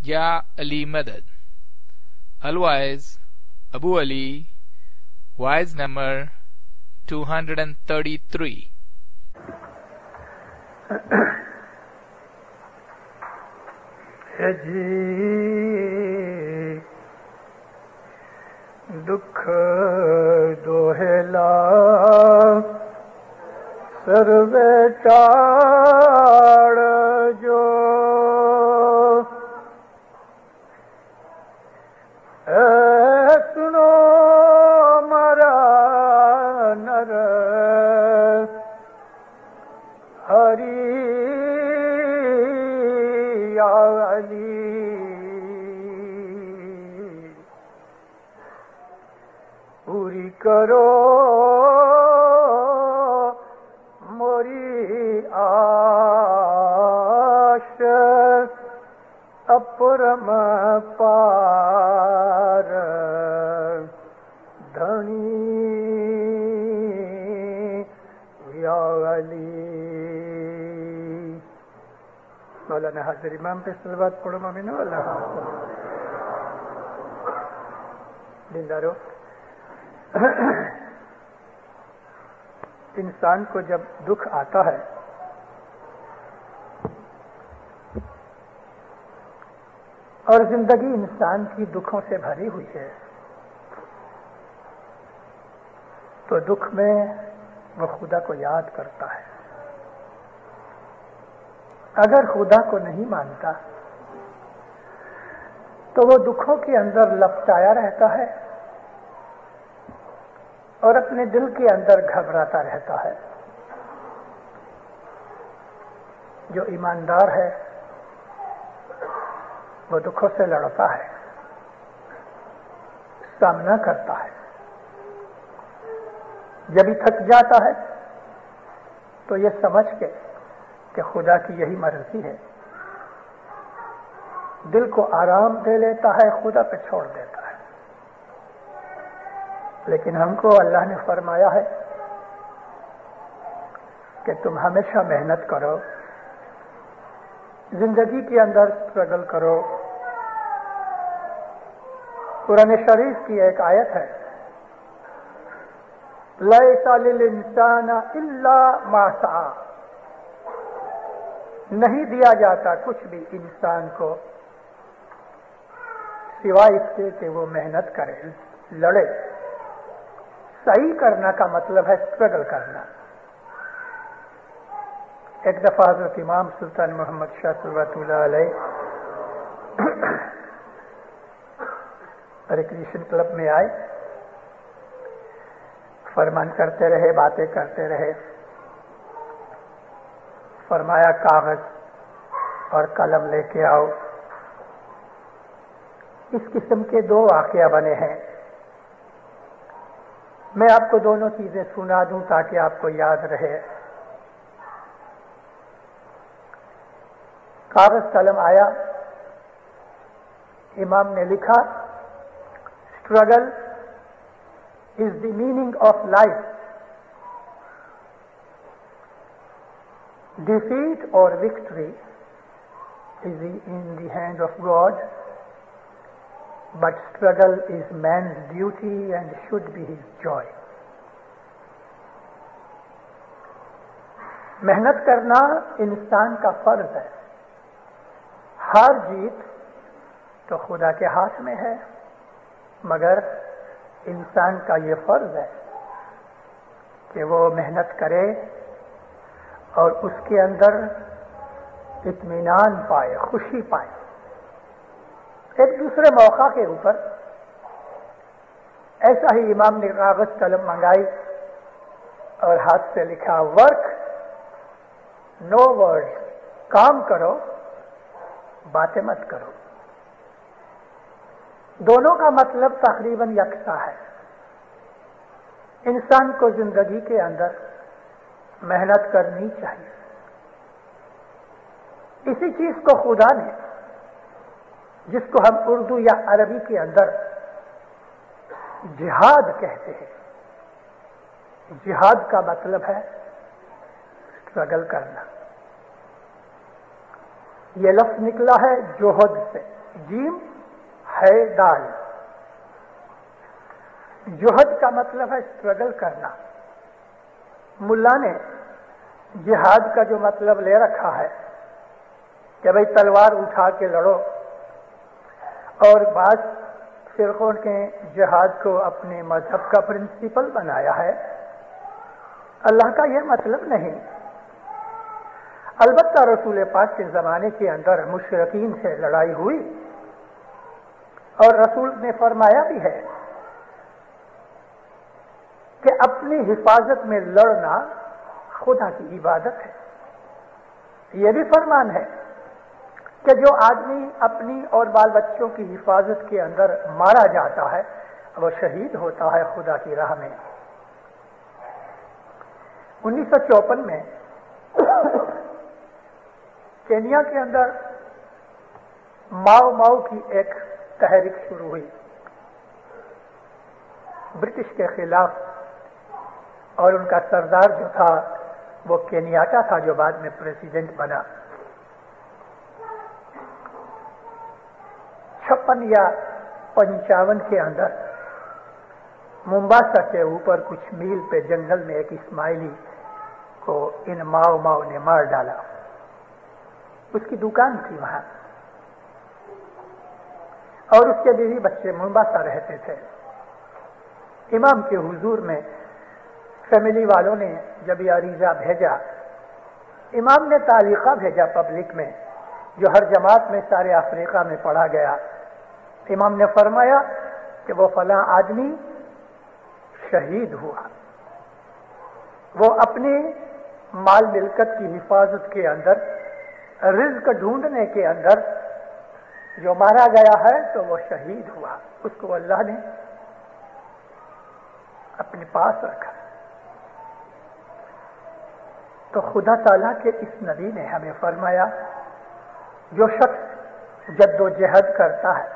یا علی مدد. الوائز ابو علی, wise number 233. جی دکھ دوہلا سروے ٹاڑ جو سنو مرا نر ہری یا علی پوری کرو موری آش اپرم پار دھنی یا علی. مولانا حاضر امام پہ صلوات پڑھو مومنو. اللہ دیندارو, انسان کو جب دکھ آتا ہے اور زندگی انسان کی دکھوں سے بھری ہوئی ہے تو دکھ میں وہ خدا کو یاد کرتا ہے. اگر خدا کو نہیں مانتا تو وہ دکھوں کے اندر لپٹایا رہتا ہے اور اپنے دل کے اندر گھبراتا رہتا ہے. جو ایماندار ہے وہ دکھوں سے لڑتا ہے, سامنا کرتا ہے. جب ہی تھک جاتا ہے تو یہ سمجھ کے کہ خدا کی یہی مرضی ہے, دل کو آرام دے لیتا ہے, خدا پہ چھوڑ دیتا ہے. لیکن ہم کو اللہ نے فرمایا ہے کہ تم ہمیشہ محنت کرو, زندگی کے اندر اسٹرگل کرو. قرآن شریف کی ایک آیت ہے, لیس للانسان الا ما سعی, نہیں دیا جاتا کچھ بھی انسان کو سوائے اس کے کہ وہ محنت کرے, لڑے. صحیح کرنا کا مطلب ہے اسٹرگل کرنا. ایک دفعہ حضرت امام سلطان محمد شاہ صلوات اللہ علیہ ریکریشن کلب میں آئے, فرمان کرتے رہے, باتیں کرتے رہے. فرمایا کاغذ اور قلم لے کے آؤ. اس قسم کے 2 واقعہ بنے ہیں, میں آپ کو دونوں چیزیں سنا دوں تاکہ آپ کو یاد رہے. کاغذ قلم آیا, امام نے لکھا, struggle is the meaning of life. Defeat or victory is in the hand of God, but struggle is man's duty and should be his joy. محنت کرنا انسان کا فرض ہے. ہار جیت تو خدا کے ہاتھ میں ہے, مگر انسان کا یہ فرض ہے کہ وہ محنت کرے اور اس کے اندر اطمینان پائے, خوشی پائے. ایک دوسرے موقع کے اوپر ایسا ہی امام نے کاغذ قلم منگائی اور ہاتھ سے لکھا, ورک نو ورڈ, کام کرو باتیں مت کرو. دونوں کا مطلب تقریباً یکساں ہے. انسان کو زندگی کے اندر محنت کرنی چاہیے. اسی چیز کو خدا نے, جس کو ہم اردو یا عربی کے اندر جہاد کہتے ہیں, جہاد کا مطلب ہے اسٹرگل کرنا. یہ لفظ نکلا ہے جوہد سے. جیم ہے دال. جہد کا مطلب ہے اسٹرگل کرنا. ملا نے جہاد کا جو مطلب لے رکھا ہے کہ بھئی تلوار اٹھا کے لڑو، اور بعض فرقوں نے جہاد کو اپنے مذہب کا پرنسپل بنایا ہے. اللہ کا یہ مطلب نہیں. البتہ رسول پاک کے زمانے کے اندر مشرکین سے لڑائی ہوئی، اور رسول نے فرمایا بھی ہے کہ اپنی حفاظت میں لڑنا خدا کی عبادت ہے. یہ بھی فرمان ہے کہ جو آدمی اپنی اور بال بچوں کی حفاظت کے اندر مارا جاتا ہے وہ شہید ہوتا ہے خدا کی راہ میں. 1954 میں کینیا کے اندر ماؤ ماؤ کی ایک تحریک شروع ہوئی برٹش کے خلاف، اور ان کا سردار جو تھا وہ کینیاٹا تھا جو بعد میں پریزیڈنٹ بنا. 56 یا 55 کے اندر ممباسا کے اوپر کچھ میل پہ جنگل میں ایک اسماعیلی کو ان ماؤ ماؤ نے مار ڈالا. اس کی دکان تھی وہاں، اور اس کے بیوی بچے ممباسا رہتے تھے. امام کے حضور میں فیملی والوں نے جب یہ عریضہ بھیجا، امام نے تعلیقہ بھیجا پبلک میں جو ہر جماعت میں سارے افریقہ میں پڑھا گیا. امام نے فرمایا کہ وہ فلاں آدمی شہید ہوا، وہ اپنی مال ملکت کی حفاظت کے اندر، رزق ڈھونڈنے کے اندر جو مارا گیا ہے تو وہ شہید ہوا. اس کو اللہ نے اپنے پاس رکھا. تو خدا تعالیٰ کے اس نبی نے ہمیں فرمایا جو شخص جد و جہد کرتا ہے،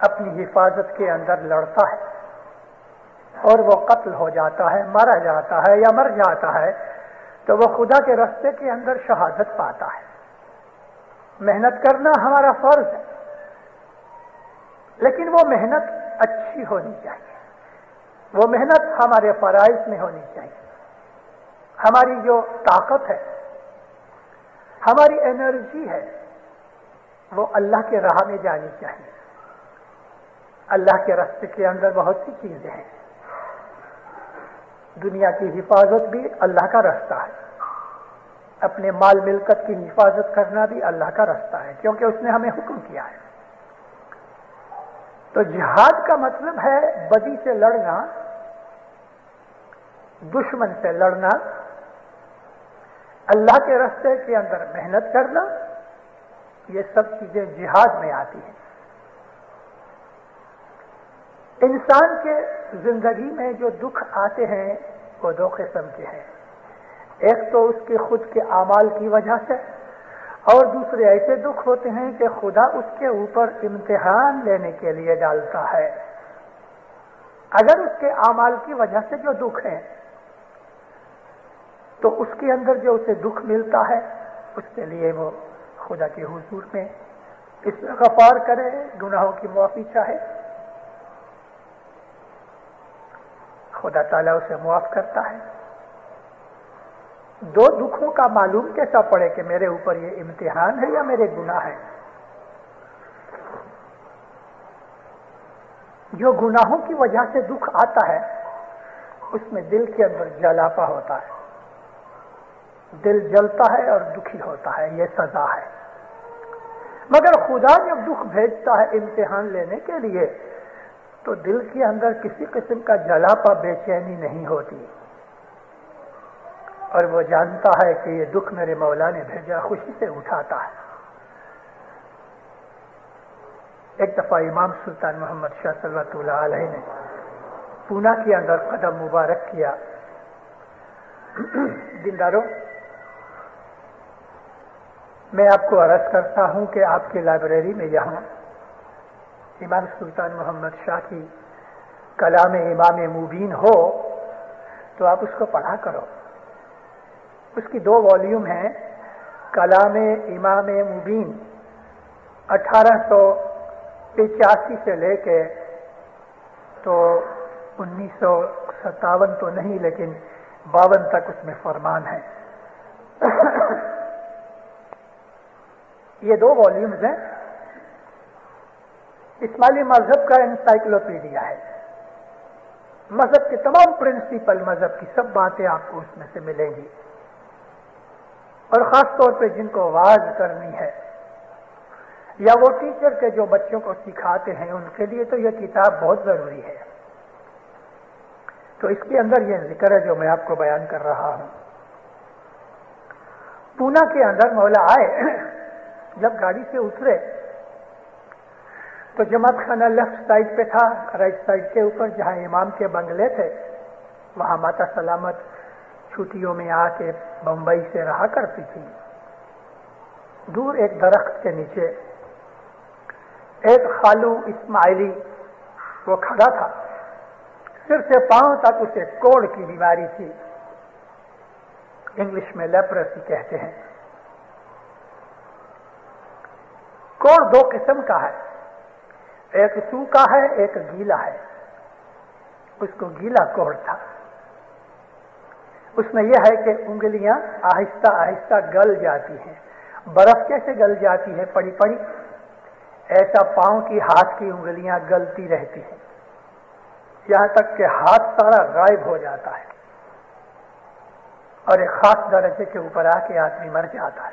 اپنی حفاظت کے اندر لڑتا ہے، اور وہ قتل ہو جاتا ہے، مارا جاتا ہے یا مر جاتا ہے، تو وہ خدا کے راستے کے اندر شہادت پاتا ہے. محنت کرنا ہمارا فرض ہے، لیکن وہ محنت اچھی ہونی چاہیے. وہ محنت ہمارے فرائض میں ہونی چاہیے. ہماری جو طاقت ہے، ہماری انرجی ہے، وہ اللہ کے راہ میں جانی چاہیے. اللہ کے راستے کے اندر بہت سی چیزیں ہیں. دنیا کی حفاظت بھی اللہ کا راستہ ہے، اپنے مال ملکت کی حفاظت کرنا بھی اللہ کا راستہ ہے، کیونکہ اس نے ہمیں حکم کیا ہے. تو جہاد کا مطلب ہے بدی سے لڑنا، دشمن سے لڑنا، اللہ کے راستے کے اندر محنت کرنا. یہ سب چیزیں جہاد میں آتی ہیں. انسان کے زندگی میں جو دکھ آتے ہیں وہ دو قسم کے ہیں. ایک تو اس کے خود کے اعمال کی وجہ سے، اور دوسرے ایسے دکھ ہوتے ہیں کہ خدا اس کے اوپر امتحان لینے کے لیے ڈالتا ہے. اگر اس کے اعمال کی وجہ سے جو دکھ ہیں تو اس کے اندر جو اسے دکھ ملتا ہے اس کے لیے وہ خدا کے حضور میں استغفار کرے، گناہوں کی معافی چاہے، خدا تعالیٰ اسے معاف کرتا ہے. دو دکھوں کا معلوم کیسا پڑے کہ میرے اوپر یہ امتحان ہے یا میرے گناہ ہے؟ جو گناہوں کی وجہ سے دکھ آتا ہے اس میں دل کے اندر جلاپا ہوتا ہے، دل جلتا ہے اور دکھی ہوتا ہے، یہ سزا ہے. مگر خدا جب دکھ بھیجتا ہے امتحان لینے کے لیے تو دل کے اندر کسی قسم کا جلاپا، بے چینی نہیں ہوتی، اور وہ جانتا ہے کہ یہ دکھ میرے مولا نے بھیجا، خوشی سے اٹھاتا ہے. ایک دفعہ امام سلطان محمد شاہ صلی اللہ علیہ نے پونا کے اندر قدم مبارک کیا. دینداروں، میں آپ کو عرض کرتا ہوں کہ آپ کی لائبریری میں یہاں امام سلطان محمد شاہ کی کلام امام مبین ہو تو آپ اس کو پڑھا کرو. اس کی 2 والیوم ہیں، کلام امام مبین 1885 سے لے کے تو 1957 تو نہیں لیکن 52 تک اس میں فرمان ہے. یہ 2 والیومز ہیں. اسماعیلی مذہب کا انسائکلوپیڈیا ہے. مذہب کے تمام پرنسپل، مذہب کی سب باتیں آپ کو اس میں سے ملیں گی، اور خاص طور پہ جن کو واعظ کرنی ہے یا وہ ٹیچر کے جو بچوں کو سکھاتے ہیں ان کے لیے تو یہ کتاب بہت ضروری ہے. تو اس کے اندر یہ ذکر ہے جو میں آپ کو بیان کر رہا ہوں. پونا کے اندر مولا آئے، جب گاڑی سے اترے تو جماعت خانہ لیفٹ سائڈ پہ تھا، رائٹ سائڈ کے اوپر جہاں امام کے بنگلے تھے وہاں ماتا سلامت چھٹیوں میں آ کے بمبئی سے رہا کرتی تھی. دور ایک درخت کے نیچے ایک خالو اسماعیلی وہ کھڑا تھا. سر سے پاؤں تک اسے کوڑ کی بیماری تھی، انگلش میں لیپرسی کہتے ہیں. کوڑ 2 قسم کا ہے، ایک سوکھا ہے ایک گیلا ہے. اس کو گیلا کوڑ تھا. اس میں یہ ہے کہ انگلیاں آہستہ آہستہ گل جاتی ہیں، برف کیسے گل جاتی ہے پڑی پڑی، ایسا پاؤں کی ہاتھ کی انگلیاں گلتی رہتی ہیں یہاں تک کہ ہاتھ سارا غائب ہو جاتا ہے اور ایک خاص درجے کے اوپر آ کے آدمی مر جاتا ہے.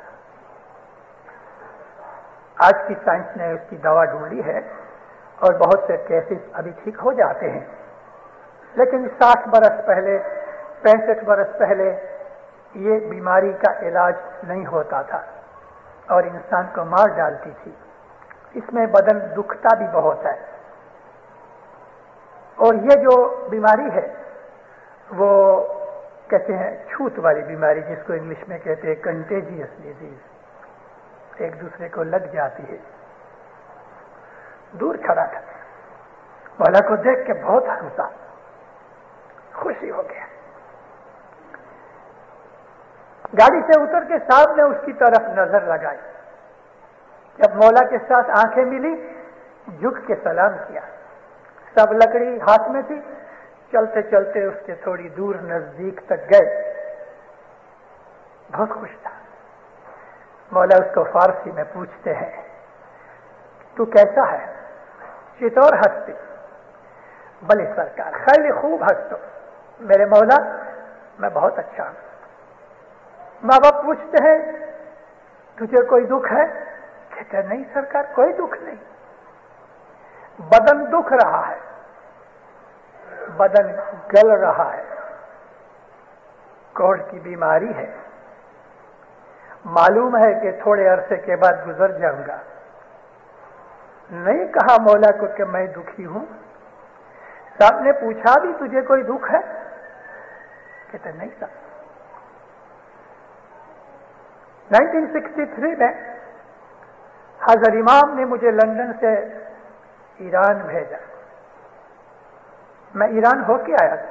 آج کی سائنس نے اس کی دوا ڈھونڈی ہے اور بہت سے کیسز ابھی ٹھیک ہو جاتے ہیں، لیکن 60 برس پہلے 65 برس پہلے یہ بیماری کا علاج نہیں ہوتا تھا اور انسان کو مار ڈالتی تھی. اس میں بدن دکھتا بھی بہت ہے. اور یہ جو بیماری ہے وہ کہتے ہیں چھوت والی بیماری، جس کو انگلش میں کہتے ہیں کنٹیجیس ڈیزیز، ایک دوسرے کو لگ جاتی ہے. دور کھڑا تھا، مولا کو دیکھ کے بہت ہنسا، خوشی ہو گیا. گاڑی سے اتر کے صاحب نے اس کی طرف نظر لگائی. جب مولا کے ساتھ آنکھیں ملی جھک کے سلام کیا. سب لکڑی ہاتھ میں تھی. چلتے چلتے اس کے تھوڑی دور نزدیک تک گئے. بہت خوش تھا. مولا اس کو فارسی میں پوچھتے ہیں تو کیسا ہے؟ چطور ہستی؟ بلے سرکار خیلی خوب ہستو. میرے مولا میں بہت اچھا ہوں. ماں باپ پوچھتے ہیں تجھے کوئی دکھ ہے؟ کہتے نہیں سرکار کوئی دکھ نہیں. بدن دکھ رہا ہے، بدن گل رہا ہے، کوڑ کی بیماری ہے. معلوم ہے کہ تھوڑے عرصے کے بعد گزر جاؤں گا. نہیں کہا مولا کو کہ میں دکھی ہوں. صاحب نے پوچھا بھی تجھے کوئی دکھ ہے؟ کہتے نہیں صاحب. 1963 میں حضرت امام نے مجھے لندن سے ایران بھیجا. میں ایران ہو کے آیا تھا.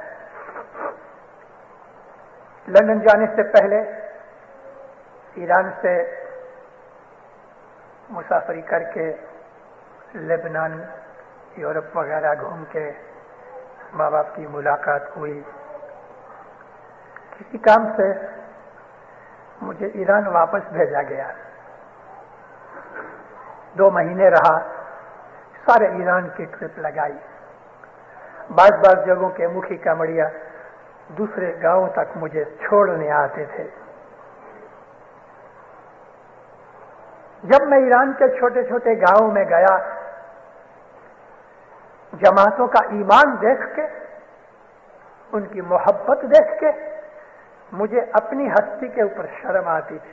لندن جانے سے پہلے ایران سے مسافری کر کے لبنان، یورپ وغیرہ گھوم کے ماں باپ کی ملاقات ہوئی. کسی کام سے مجھے ایران واپس بھیجا گیا. 2 مہینے رہا. سارے ایران کی ٹرپ لگائی. بعض جگہوں کے مکھی کمڑیا دوسرے گاؤں تک مجھے چھوڑنے آتے تھے. جب میں ایران کے چھوٹے چھوٹے گاؤں میں گیا، جماعتوں کا ایمان دیکھ کے، ان کی محبت دیکھ کے مجھے اپنی ہستی کے اوپر شرم آتی تھی.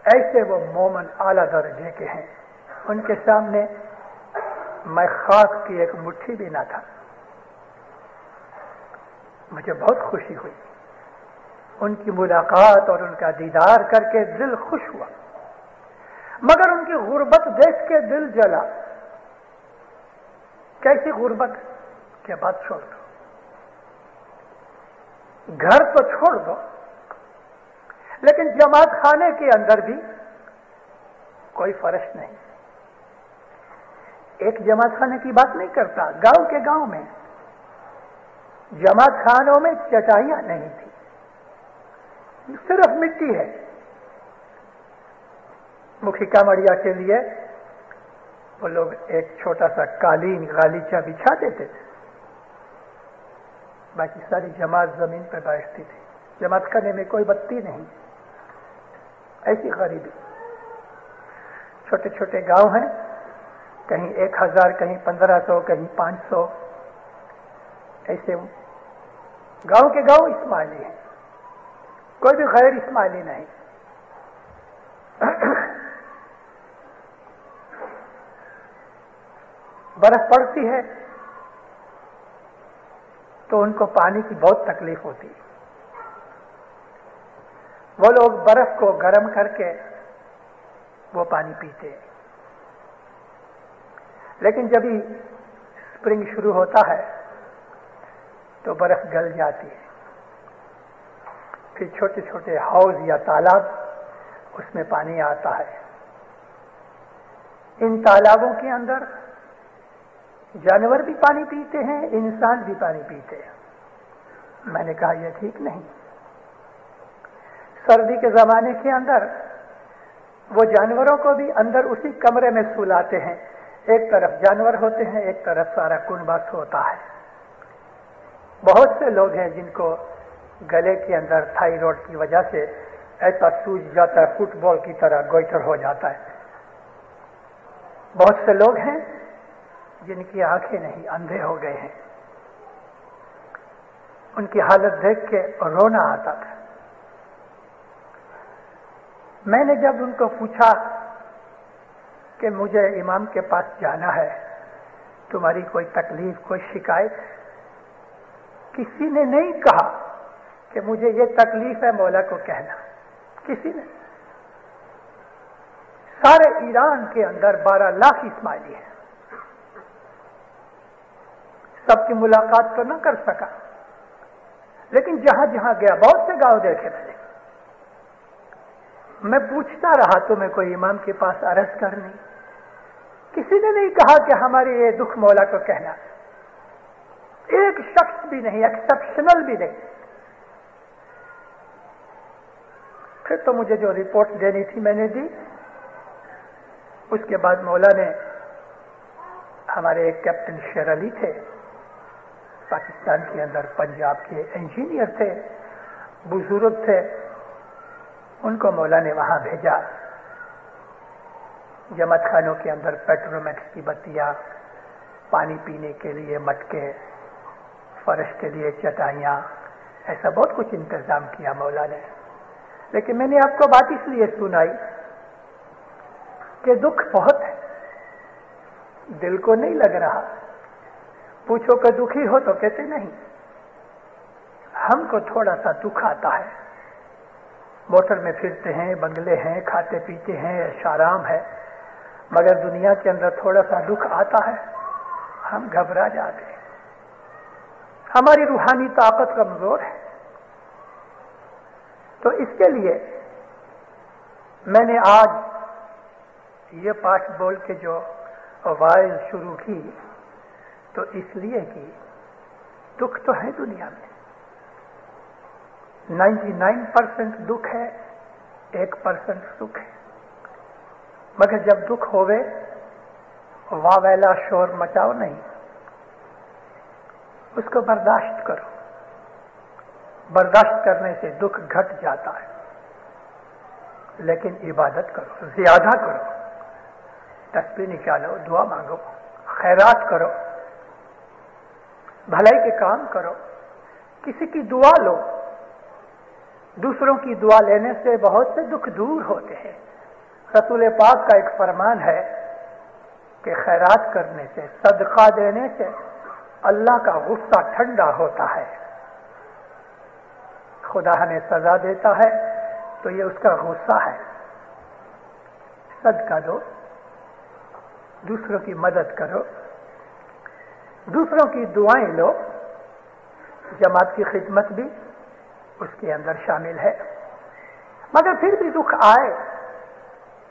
ایسے وہ مومن اعلیٰ درجے کے ہیں، ان کے سامنے میں خاک کی ایک مٹھی بھی نہ تھا. مجھے بہت خوشی ہوئی. ان کی ملاقات اور ان کا دیدار کر کے دل خوش ہوا، مگر ان کی غربت دیکھ کے دل جلا. کیسی غربت کہ بات چھوڑ دو، گھر تو چھوڑ دو، لیکن جماعت خانے کے اندر بھی کوئی فرش نہیں. ایک جماعت خانے کی بات نہیں کرتا. گاؤں کے گاؤں میں جماعت خانوں میں چٹائیاں نہیں تھی, صرف مٹی ہے. مکھیکا مڑیا کے لیے وہ لوگ ایک چھوٹا سا قالین غالیچہ بچھا دیتے تھے, باقی ساری جماعت زمین پہ بیٹھتی تھی. جماعت خانے میں کوئی بتی نہیں. ایسی غریبی. چھوٹے چھوٹے گاؤں ہیں, کہیں 1000, کہیں 1500, کہیں 500. ایسے گاؤں کے گاؤں اسماعیلی ہیں, کوئی بھی غیر اسماعیلی نہیں. برف پڑتی ہے تو ان کو پانی کی بہت تکلیف ہوتی ہے. وہ لوگ برف کو گرم کر کے وہ پانی پیتے ہیں. لیکن جب ہی اسپرنگ شروع ہوتا ہے تو برف گل جاتی ہے. پھر چھوٹے چھوٹے حوض یا تالاب, اس میں پانی آتا ہے. ان تالابوں کے اندر جانور بھی پانی پیتے ہیں, انسان بھی پانی پیتے ہیں. میں نے کہا یہ ٹھیک نہیں. سردی کے زمانے کے اندر وہ جانوروں کو بھی اندر اسی کمرے میں سلاتے ہیں. ایک طرف جانور ہوتے ہیں, ایک طرف سارا کنبہ ہوتا ہے. بہت سے لوگ ہیں جن کو گلے کے اندر تھائیرائڈ کی وجہ سے ایسا سوج جاتا ہے, فٹ بال کی طرح گوئٹر ہو جاتا ہے. بہت سے لوگ ہیں جن کی آنکھیں نہیں, اندھے ہو گئے ہیں. ان کی حالت دیکھ کے رونا آتا تھا. میں نے جب ان کو پوچھا کہ مجھے امام کے پاس جانا ہے, تمہاری کوئی تکلیف, کوئی شکایت؟ کسی نے نہیں کہا کہ مجھے یہ تکلیف ہے, مولا کو کہنا. کسی نے. سارے ایران کے اندر 12 لاکھ اسماعیلی ہیں. سب کی ملاقات تو نہ کر سکا, لیکن جہاں جہاں گیا بہت سے گاؤں دیکھے میں نے. میں پوچھتا رہا تمہیں کوئی امام کے پاس عرض کرنی؟ کسی نے نہیں کہا کہ ہمارے یہ دکھ مولا کو کہنا. ایک شخص بھی نہیں, ایکسپشنل بھی نہیں. پھر تو مجھے جو رپورٹ دینی تھی میں نے دی. اس کے بعد مولا نے, ہمارے ایک کیپٹن شیر علی تھے, پاکستان کے اندر پنجاب کے انجینئر تھے, بزرگ تھے, ان کو مولا نے وہاں بھیجا. جماعت خانوں کے اندر پیٹرومیکس کی بتیاں, پانی پینے کے لیے مٹکے, فرش کے لیے چٹائیاں, ایسا بہت کچھ انتظام کیا مولا نے. لیکن میں نے آپ کو بات اس لیے سنائی کہ دکھ بہت ہے, دل کو نہیں لگ رہا. پوچھو کہ دکھی ہو تو کہتے نہیں. ہم کو تھوڑا سا دکھ آتا ہے, موٹر میں پھرتے ہیں, بنگلے ہیں, کھاتے پیتے ہیں, ایشارام ہے, مگر دنیا کے اندر تھوڑا سا دکھ آتا ہے, ہم گھبرا جاتے ہیں. ہماری روحانی طاقت کمزور ہے. تو اس کے لیے میں نے آج یہ پاٹ بول کے جو وائز شروع کی, تو اس لیے کہ دکھ تو ہے دنیا میں. 99% دکھ ہے, 1% سکھ ہے. مگر جب دکھ ہوئے واہ ویلا شور مچاؤ نہیں, اس کو برداشت کرو. برداشت کرنے سے دکھ گھٹ جاتا ہے. لیکن عبادت کرو, زیادہ کرو, تسبیح نکالو, دعا مانگو, خیرات کرو, بھلائی کے کام کرو, کسی کی دعا لو. دوسروں کی دعا لینے سے بہت سے دکھ دور ہوتے ہیں. رسول پاک کا ایک فرمان ہے کہ خیرات کرنے سے, صدقہ دینے سے اللہ کا غصہ ٹھنڈا ہوتا ہے. خدا ہمیں سزا دیتا ہے تو یہ اس کا غصہ ہے. صدقہ دو, دوسروں کی مدد کرو, دوسروں کی دعائیں لو. جماعت کی خدمت بھی اس کے اندر شامل ہے. مگر پھر بھی دکھ آئے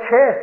6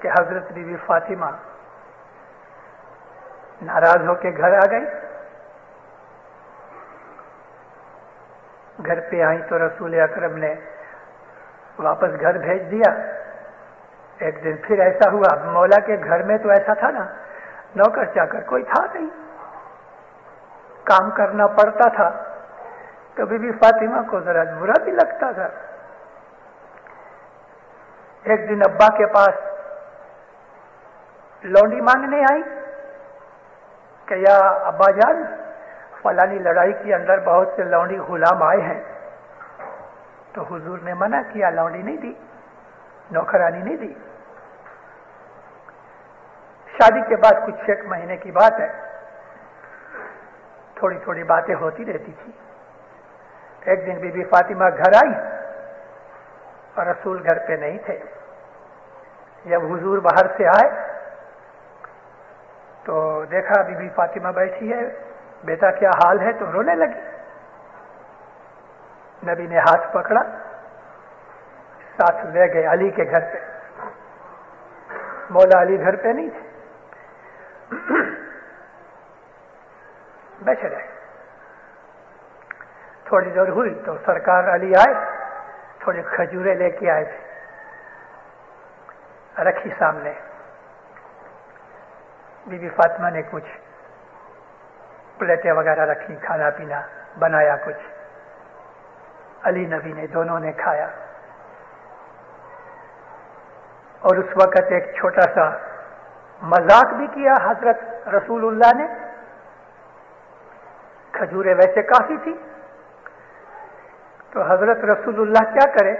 کہ حضرت بی بی فاطمہ ناراض ہو کے گھر آ گئی. گھر پہ آئی تو رسول اکرم نے واپس گھر بھیج دیا. ایک دن پھر ایسا ہوا. مولا کے گھر میں تو ایسا تھا نا، نوکر چاکر کوئی تھا نہیں، کام کرنا پڑتا تھا. تو بی بی فاطمہ کو ذرا برا بھی لگتا تھا. ایک دن ابا کے پاس لونڈی مانگنے آئی کہ یا ابا جان، فلانی لڑائی کے اندر بہت سے لونڈی غلام آئے ہیں. تو حضور نے منع کیا، لونڈی نہیں دی، نوکرانی نہیں دی. شادی کے بعد کچھ ایک مہینے کی بات ہے، تھوڑی تھوڑی باتیں ہوتی رہتی تھی. ایک دن بی بی فاطمہ گھر آئی اور رسول گھر پہ نہیں تھے. جب حضور باہر سے آئے تو دیکھا بی بی فاطمہ بیٹھی ہے. بیٹا کیا حال ہے؟ تو رونے لگی. نبی نے ہاتھ پکڑا، ساتھ لے گئے علی کے گھر پہ. مولا علی گھر پہ نہیں تھے، بیٹھے رہے. تھوڑی دیر ہوئی تو سرکار علی آئے، تھوڑی کھجورے لے کے آئے تھے، رکھی سامنے. بی بی فاطمہ نے کچھ پلیٹیں وغیرہ رکھی، کھانا پینا بنایا کچھ. علی نبی نے دونوں نے کھایا. اور اس وقت ایک چھوٹا سا مذاق بھی کیا حضرت رسول اللہ نے. کھجوریں ویسے کافی تھی تو حضرت رسول اللہ کیا کرے،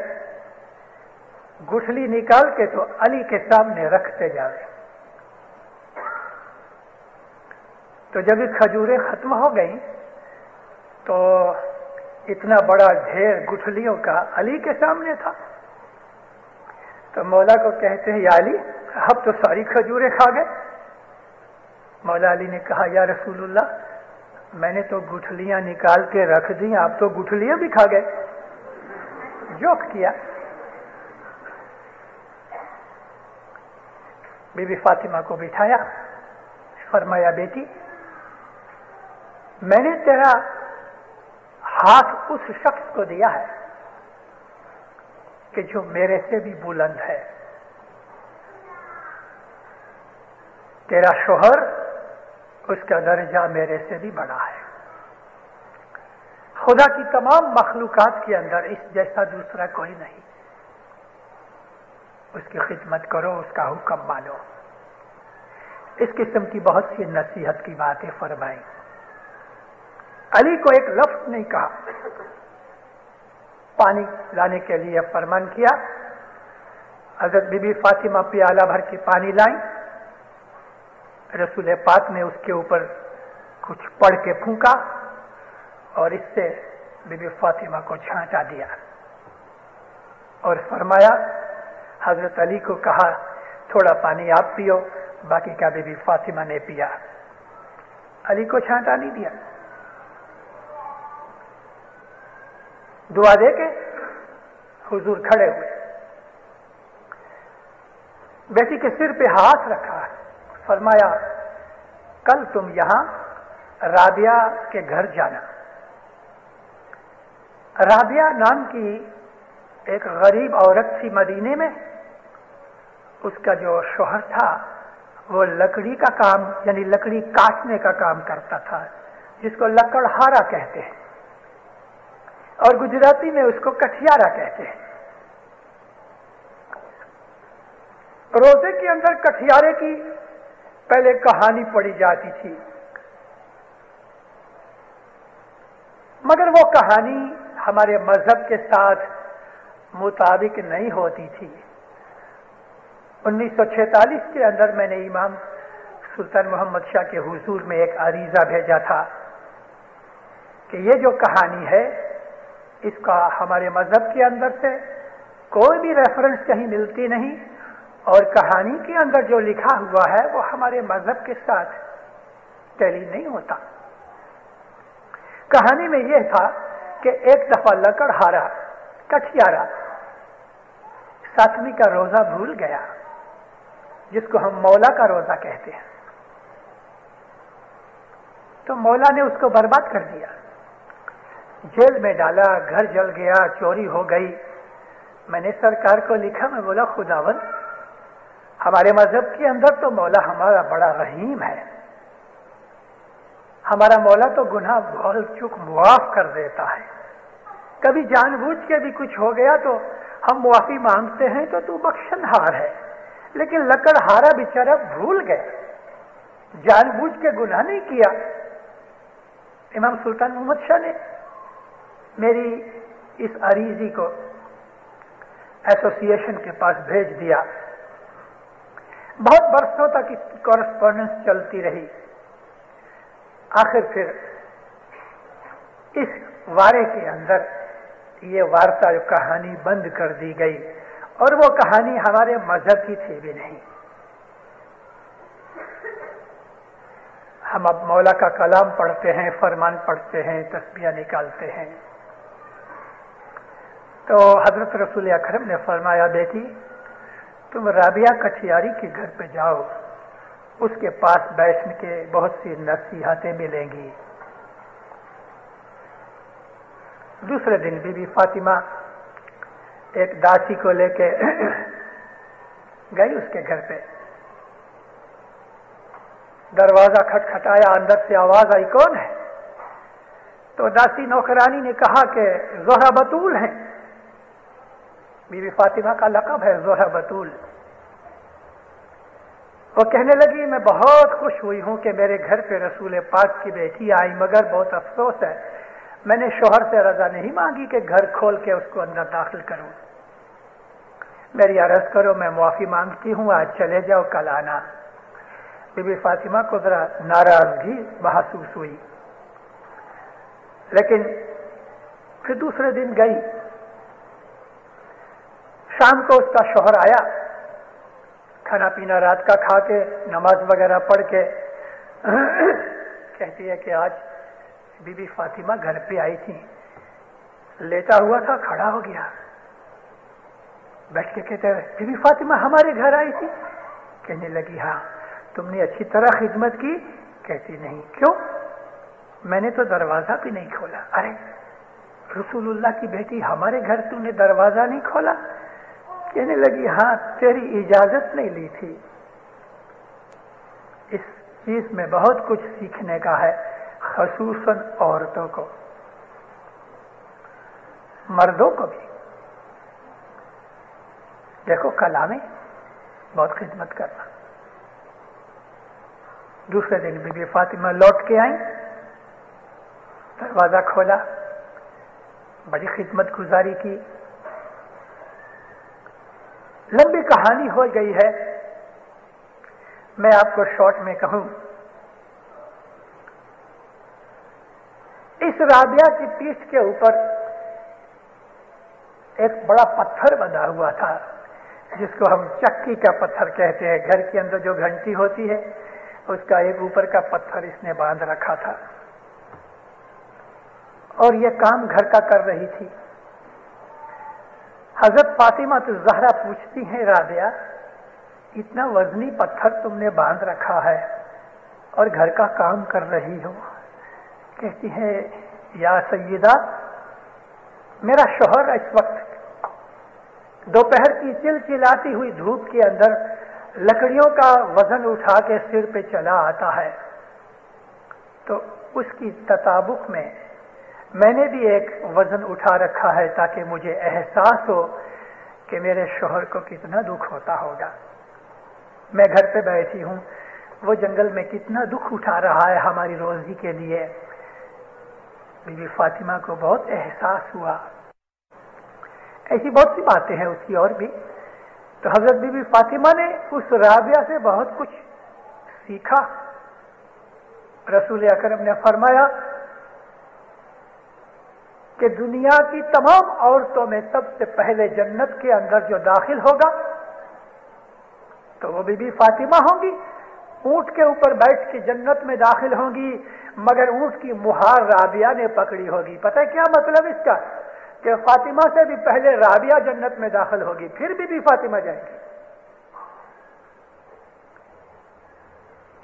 گٹھلی نکال کے تو علی کے سامنے رکھتے جاوے. تو جب یہ کھجوریں ختم ہو گئیں تو اتنا بڑا ڈھیر گٹھلیوں کا علی کے سامنے تھا. تو مولا کو کہتے ہیں یا علی، اب تو ساری کھجوریں کھا گئے. مولا علی نے کہا یا رسول اللہ، میں نے تو گٹھلیاں نکال کے رکھ دی، آپ تو گٹھلیاں بھی کھا گئے. جوک کیا. بی بی فاطمہ کو بٹھایا، فرمایا بیٹی، میں نے تیرا ہاتھ اس شخص کو دیا ہے کہ جو میرے سے بھی بلند ہے. تیرا شوہر، اس کا درجہ میرے سے بھی بڑا ہے. خدا کی تمام مخلوقات کے اندر اس جیسا دوسرا کوئی نہیں. اس کی خدمت کرو، اس کا حکم مانو. اس قسم کی بہت سی نصیحت کی باتیں فرمائیں. علی کو ایک لفظ نہیں کہا. پانی لانے کے لیے فرمان کیا. حضرت بی بی فاطمہ پیالہ بھر کے پانی لائیں. رسول پاک نے اس کے اوپر کچھ پڑھ کے پھونکا اور اس سے بی بی فاطمہ کو چھانٹا دیا اور فرمایا، حضرت علی کو کہا تھوڑا پانی آپ پیو، باقی کا بی بی فاطمہ نے پیا. علی کو چھانٹا نہیں دیا. دعا دے کے حضور کھڑے ہوئے، بیٹی کے سر پہ ہاتھ رکھا، فرمایا کل تم یہاں رابعہ کے گھر جانا. رابعہ نام کی ایک غریب عورت تھی مدینے میں. اس کا جو شوہر تھا وہ لکڑی کا کام، یعنی لکڑی کاٹنے کا کام کرتا تھا، جس کو لکڑہارا کہتے ہیں، اور گجراتی میں اس کو کٹھیارا کہتے ہیں. روزے کے اندر کٹھیارے کی پہلے کہانی پڑھی جاتی تھی، مگر وہ کہانی ہمارے مذہب کے ساتھ مطابق نہیں ہوتی تھی. 1946 کے اندر میں نے امام سلطان محمد شاہ کے حضور میں ایک عریضہ بھیجا تھا کہ یہ جو کہانی ہے اس کا ہمارے مذہب کے اندر سے کوئی بھی ریفرنس کہیں ملتی نہیں، اور کہانی کے اندر جو لکھا ہوا ہے وہ ہمارے مذہب کے ساتھ ٹیلی نہیں ہوتا. کہانی میں یہ تھا کہ ایک دفعہ لکڑہارا کٹھیارا ساتویں کا روزہ بھول گیا جس کو ہم مولا کا روزہ کہتے ہیں، تو مولا نے اس کو برباد کر دیا، جیل میں ڈالا، گھر جل گیا، چوری ہو گئی۔ میں نے سرکار کو لکھا، میں بولا خداوند ہمارے مذہب کے اندر تو مولا ہمارا بڑا رحیم ہے، ہمارا مولا تو گناہ بھول چک معاف کر دیتا ہے، کبھی جان بوجھ کے بھی کچھ ہو گیا تو ہم معافی مانگتے ہیں تو بخشن ہار ہے، لیکن لکڑہارا بیچارہ بھول گئے، جان بوجھ کے گناہ نہیں کیا۔ امام سلطان محمد شاہ نے میری اس عریضی کو ایسوسی ایشن کے پاس بھیج دیا، بہت برسوں تک اس کورسپونڈنس چلتی رہی، آخر پھر اس وارے کے اندر یہ وارتا جو کہانی بند کر دی گئی، اور وہ کہانی ہمارے مذہب کی تھی بھی نہیں۔ ہم اب مولا کا کلام پڑھتے ہیں، فرمان پڑھتے ہیں، تسبیح نکالتے ہیں، تو حضرت رسول اکرم نے فرمایا بیٹی تم رابعہ کٹھیاری کے گھر پہ جاؤ، اس کے پاس بیٹھ کے بہت سی نصیحتیں ملیں گی۔ دوسرے دن بی بی فاطمہ ایک داسی کو لے کے گئی اس کے گھر پہ، دروازہ کھٹکھٹایا، اندر سے آواز آئی کون ہے؟ تو داسی نوکرانی نے کہا کہ زہرہ بتول ہیں، بی بی فاطمہ کا لقب ہے زہرہ بتول۔ وہ کہنے لگی میں بہت خوش ہوئی ہوں کہ میرے گھر پہ رسول پاک کی بیٹی آئی، مگر بہت افسوس ہے میں نے شوہر سے رضا نہیں مانگی کہ گھر کھول کے اس کو اندر داخل کروں، میری عرض کرو میں معافی مانگتی ہوں، آج چلے جاؤ کل آنا۔ بی بی فاطمہ کو ذرا ناراضگی محسوس ہوئی، لیکن پھر دوسرے دن گئی، شام کو اس کا شوہر آیا، کھانا پینا رات کا کھا کے نماز وغیرہ پڑھ کے کہتی ہے کہ آج بی بی فاطمہ گھر پہ آئی تھی، لیٹا ہوا تھا کھڑا ہو گیا، بیٹھ کے کہتے ہیں بی بی فاطمہ ہمارے گھر آئی تھی؟ کہنے لگی ہاں، تم نے اچھی طرح خدمت کی؟ کہتی نہیں، کیوں؟ میں نے تو دروازہ بھی نہیں کھولا۔ ارے رسول اللہ کی بیٹی ہمارے گھر تم نے دروازہ نہیں کھولا؟ کہنے لگی ہاں تیری اجازت نہیں لی تھی۔ اس چیز میں بہت کچھ سیکھنے کا ہے، خصوصاً عورتوں کو، مردوں کو بھی۔ دیکھو کلا میں بہت خدمت کرنا۔ دوسرے دن بی بی فاطمہ لوٹ کے آئیں، دروازہ کھولا، بڑی خدمت گزاری کی، لمبی کہانی ہو گئی ہے، میں آپ کو شارٹ میں کہوں، اس رابعہ کی پیٹھ کے اوپر ایک بڑا پتھر بنا ہوا تھا، جس کو ہم چکی کا پتھر کہتے ہیں، گھر کے اندر جو گھنٹی ہوتی ہے اس کا ایک اوپر کا پتھر اس نے باندھ رکھا تھا، اور یہ کام گھر کا کر رہی تھی۔ حضرت فاطمہ الزہرا پوچھتی ہیں رابعہ اتنا وزنی پتھر تم نے باندھ رکھا ہے اور گھر کا کام کر رہی ہو؟ کہتی ہے یا سیدہ میرا شوہر اس وقت دوپہر کی چلچلاتی ہوئی دھوپ کے اندر لکڑیوں کا وزن اٹھا کے سر پہ چلا آتا ہے، تو اس کی تطابق میں نے بھی ایک وزن اٹھا رکھا ہے تاکہ مجھے احساس ہو کہ میرے شوہر کو کتنا دکھ ہوتا ہوگا۔ میں گھر پہ بیٹھی ہوں، وہ جنگل میں کتنا دکھ اٹھا رہا ہے ہماری روزی کے لیے۔ بی بی فاطمہ کو بہت احساس ہوا۔ ایسی بہت سی باتیں ہیں اس کی اور بھی، تو حضرت بی بی فاطمہ نے اس رابعہ سے بہت کچھ سیکھا۔ رسول اکرم نے فرمایا کہ دنیا کی تمام عورتوں میں سب سے پہلے جنت کے اندر جو داخل ہوگا تو وہ بی بی فاطمہ ہوں گی، اونٹ کے اوپر بیٹھ کے جنت میں داخل ہوں گی، مگر اونٹ کی مہار رابعہ نے پکڑی ہوگی۔ پتہ ہے کیا مطلب اس کا؟ کہ فاطمہ سے بھی پہلے رابعہ جنت میں داخل ہوگی، پھر بی بی فاطمہ جائے گی۔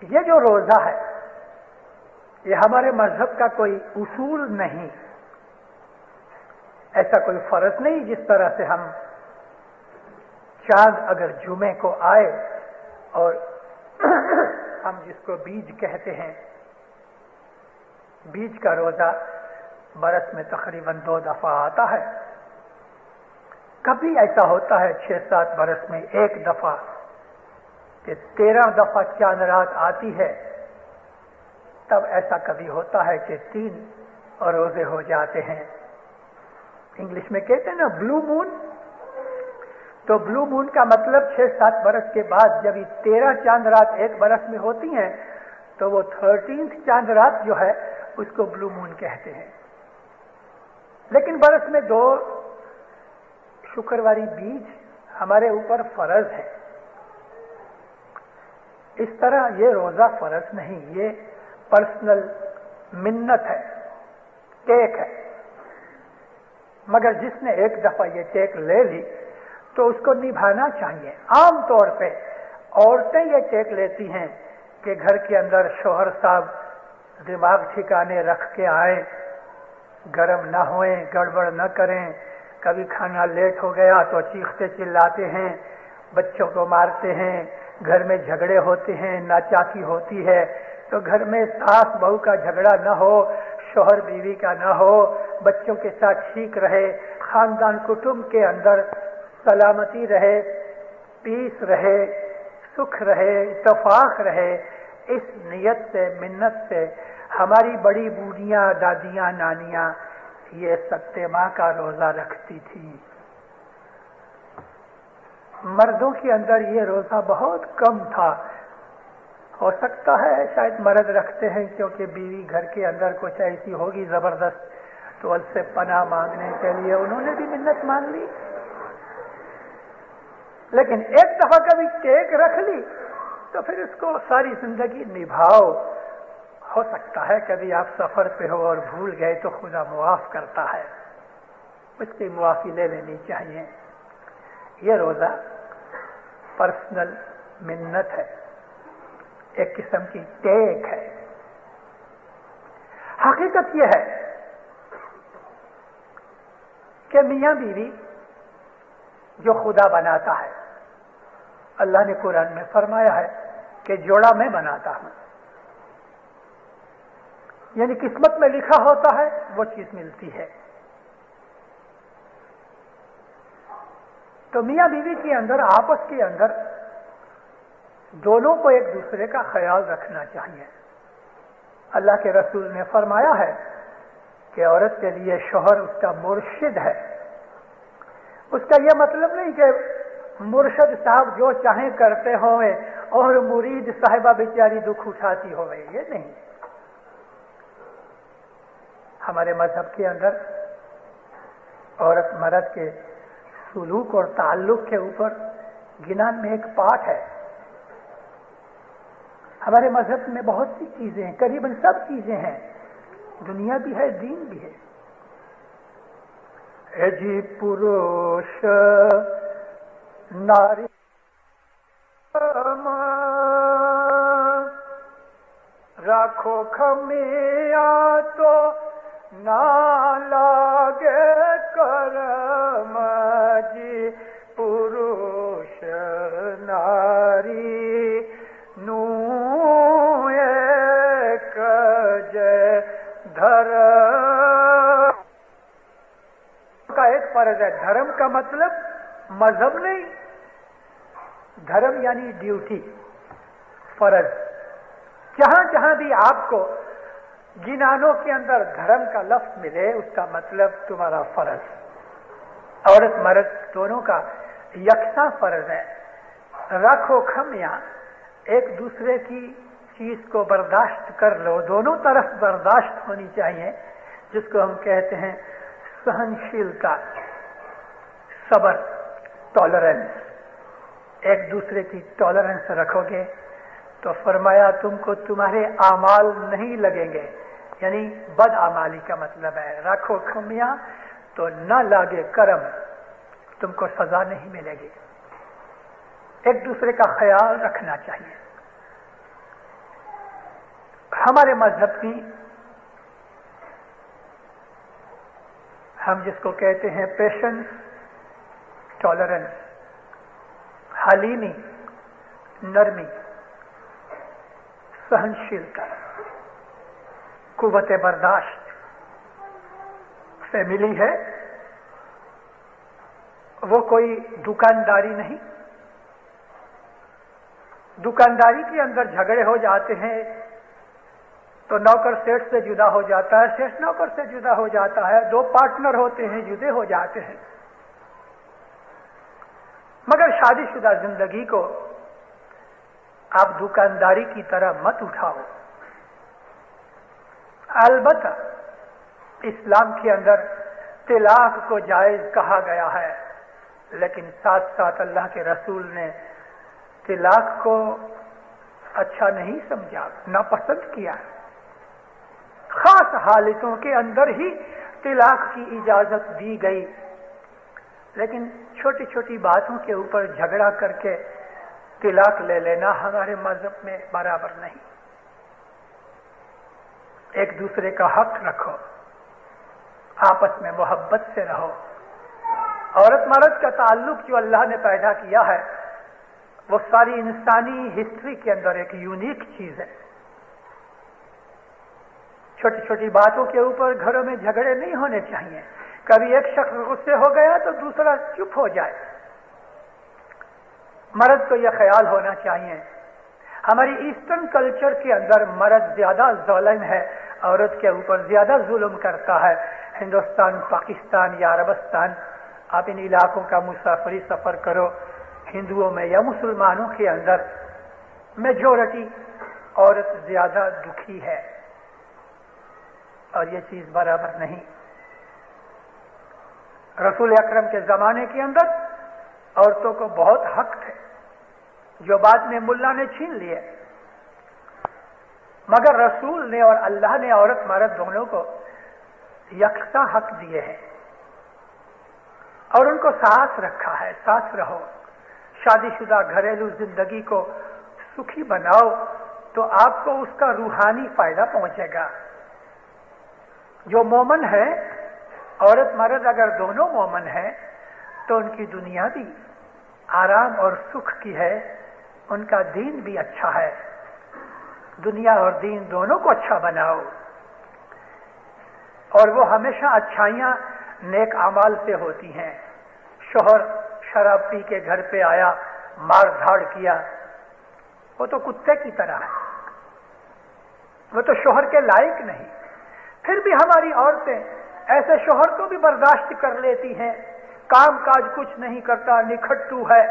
یہ جو روزہ ہے یہ ہمارے مذہب کا کوئی اصول نہیں، ایسا کوئی فرض نہیں جس طرح سے ہم چاند اگر جمعے کو آئے اور ہم جس کو بیج کہتے ہیں، بیج کا روزہ برس میں تقریباً 2 دفعہ آتا ہے، کبھی ایسا ہوتا ہے 6-7 برس میں 1 دفعہ کہ 13 دفعہ چاند رات آتی ہے، تب ایسا کبھی ہوتا ہے کہ 3 روزے ہو جاتے ہیں۔ انگلش میں کہتے ہیں نا بلو مون، تو بلو مون کا مطلب 6-7 برس کے بعد جب یہ 13 چاند رات ایک برس میں ہوتی ہیں تو وہ 13th چاند رات جو ہے اس کو بلو مون کہتے ہیں۔ لیکن برس میں 2 شکرواری بیج ہمارے اوپر فرض ہے، اس طرح یہ روزہ فرض نہیں، یہ پرسنل منت ہے، ٹیک ہے۔ مگر جس نے 1 دفعہ یہ ٹیک لے لی تو اس کو نبھانا چاہیے۔ عام طور پہ عورتیں یہ ٹیک لیتی ہیں کہ گھر کے اندر شوہر صاحب دماغ ٹھکانے رکھ کے آئیں، گرم نہ ہوئیں، گڑبڑ نہ کریں، کبھی کھانا لیٹ ہو گیا تو چیختے چلاتے ہیں، بچوں کو مارتے ہیں، گھر میں جھگڑے ہوتے ہیں، ناچاکی ہوتی ہے، تو گھر میں ساس بہو کا جھگڑا نہ ہو، شوہر بیوی کا نہ ہو، بچوں کے ساتھ ٹھیک رہے، خاندان کٹمب کے اندر سلامتی رہے، پیس رہے، سکھ رہے، اتفاق رہے، اس نیت سے، منت سے ہماری بڑی بوڑھیاں، دادیاں، نانیاں یہ سکتے ماہ کا روزہ رکھتی تھی۔ مردوں کے اندر یہ روزہ بہت کم تھا، ہو سکتا ہے شاید مرد رکھتے ہیں کیونکہ بیوی گھر کے اندر کچھ ایسی ہوگی زبردست، تو ان سے پناہ مانگنے کے لیے انہوں نے بھی منت مانگ لی۔ لیکن 1 دفعہ کبھی ٹیک رکھ لی تو پھر اس کو ساری زندگی نبھاؤ۔ ہو سکتا ہے کبھی آپ سفر پہ ہو اور بھول گئے تو خدا معاف کرتا ہے، اس کی معافی لے لینی چاہیے۔ یہ روزہ پرسنل منت ہے، ایک قسم کی ٹیک ہے۔ حقیقت یہ ہے کہ میاں بیوی جو خدا بناتا ہے، اللہ نے قرآن میں فرمایا ہے کہ جوڑا میں بناتا ہوں، یعنی قسمت میں لکھا ہوتا ہے وہ چیز ملتی ہے۔ تو میاں بیوی کے اندر، آپس کے اندر دونوں کو ایک دوسرے کا خیال رکھنا چاہیے۔ اللہ کے رسول نے فرمایا ہے کہ عورت کے لیے شوہر اس کا مرشد ہے۔ اس کا یہ مطلب نہیں کہ مرشد صاحب جو چاہیں کرتے ہوئے اور مرید صاحبہ بیچاری دکھ اٹھاتی ہوئے، یہ نہیں۔ ہمارے مذہب کے اندر عورت مرد کے سلوک اور تعلق کے اوپر گنان میں ایک پاٹ ہے۔ ہمارے مذہب میں بہت سی چیزیں ہیں، قریباً سب چیزیں ہیں، دنیا بھی ہے، دین بھی ہے۔ اے جی پروش ناری رکھو کھمیا تو نہ لاگے کرم، جی پروش ناری نو ایک جے دھرم کا ایک فرض ہے۔ دھرم کا مطلب مذہب نہیں، دھرم یعنی ڈیوٹی، فرض۔ جہاں جہاں بھی آپ کو گنانوں کے اندر دھرم کا لفظ ملے اس کا مطلب تمہارا فرض۔ عورت مرد دونوں کا یکساں فرض ہے۔ رکھو کھمیاں، ایک دوسرے کی چیز کو برداشت کر لو، دونوں طرف برداشت ہونی چاہیے، جس کو ہم کہتے ہیں سہنشیلتا، صبر، ٹالرنس۔ ایک دوسرے کی ٹالرنس رکھو گے تو فرمایا تم کو تمہارے اعمال نہیں لگیں گے، یعنی بد اعمالی کا مطلب ہے رکھو کھمیاں تو نہ لاگے کرم، تم کو سزا نہیں ملے گی۔ ایک دوسرے کا خیال رکھنا چاہیے۔ ہمارے مذہب کی ہم جس کو کہتے ہیں پیشنس، ٹالرنس، حلیمی، نرمی، سہنشیلتا، قوت برداشت سے ملی ہے. وہ کوئی دکانداری نہیں. دکانداری کے اندر جھگڑے ہو جاتے ہیں تو نوکر سیٹ سے جدا ہو جاتا ہے، سیٹ نوکر سے جدا ہو جاتا ہے، دو پارٹنر ہوتے ہیں جدے ہو جاتے ہیں. مگر شادی شدہ زندگی کو آپ دکانداری کی طرح مت اٹھاؤ. البتہ اسلام کے اندر طلاق کو جائز کہا گیا ہے، لیکن ساتھ ساتھ اللہ کے رسول نے طلاق کو اچھا نہیں سمجھا، ناپسند کیا. خاص حالتوں کے اندر ہی طلاق کی اجازت دی گئی، لیکن چھوٹی چھوٹی باتوں کے اوپر جھگڑا کر کے طلاق لے لینا ہمارے مذہب میں برابر نہیں. ایک دوسرے کا حق رکھو، آپس میں محبت سے رہو. عورت مرد کا تعلق جو اللہ نے پیدا کیا ہے وہ ساری انسانی ہسٹری کے اندر ایک یونیک چیز ہے. چھوٹی چھوٹی باتوں کے اوپر گھروں میں جھگڑے نہیں ہونے چاہیے. کبھی ایک شخص غصے ہو گیا تو دوسرا چپ ہو جائے. مرد کو یہ خیال ہونا چاہیے ہماری ایسٹرن کلچر کے اندر مرد زیادہ ظالم ہے، عورت کے اوپر زیادہ ظلم کرتا ہے. ہندوستان، پاکستان یا عربستان، آپ ان علاقوں کا مسافری سفر کرو، ہندوؤں میں یا مسلمانوں کے اندر میجورٹی عورت زیادہ دکھی ہے، اور یہ چیز برابر نہیں. رسول اکرم کے زمانے کے اندر عورتوں کو بہت حق تھے جو بعد میں ملا نے چھین لیے، مگر رسول نے اور اللہ نے عورت مرد دونوں کو یکساں حق دیے ہیں اور ان کو ساتھ رکھا ہے. ساتھ رہو، شادی شدہ گھریلو زندگی کو سکھی بناؤ تو آپ کو اس کا روحانی فائدہ پہنچے گا. جو مومن ہے، عورت مرد اگر دونوں مومن ہیں تو ان کی دنیا بھی آرام اور سکھ کی ہے، ان کا دین بھی اچھا ہے. دنیا اور دین دونوں کو اچھا بناؤ، اور وہ ہمیشہ اچھائیاں نیک اعمال سے ہوتی ہیں. شوہر شراب پی کے گھر پہ آیا، مار دھاڑ کیا، وہ تو کتے کی طرح ہے، وہ تو شوہر کے لائق نہیں. پھر بھی ہماری عورتیں ایسے شوہر کو بھی برداشت کر لیتی ہیں، کام کاج کچھ نہیں کرتا، نکھٹو ہے،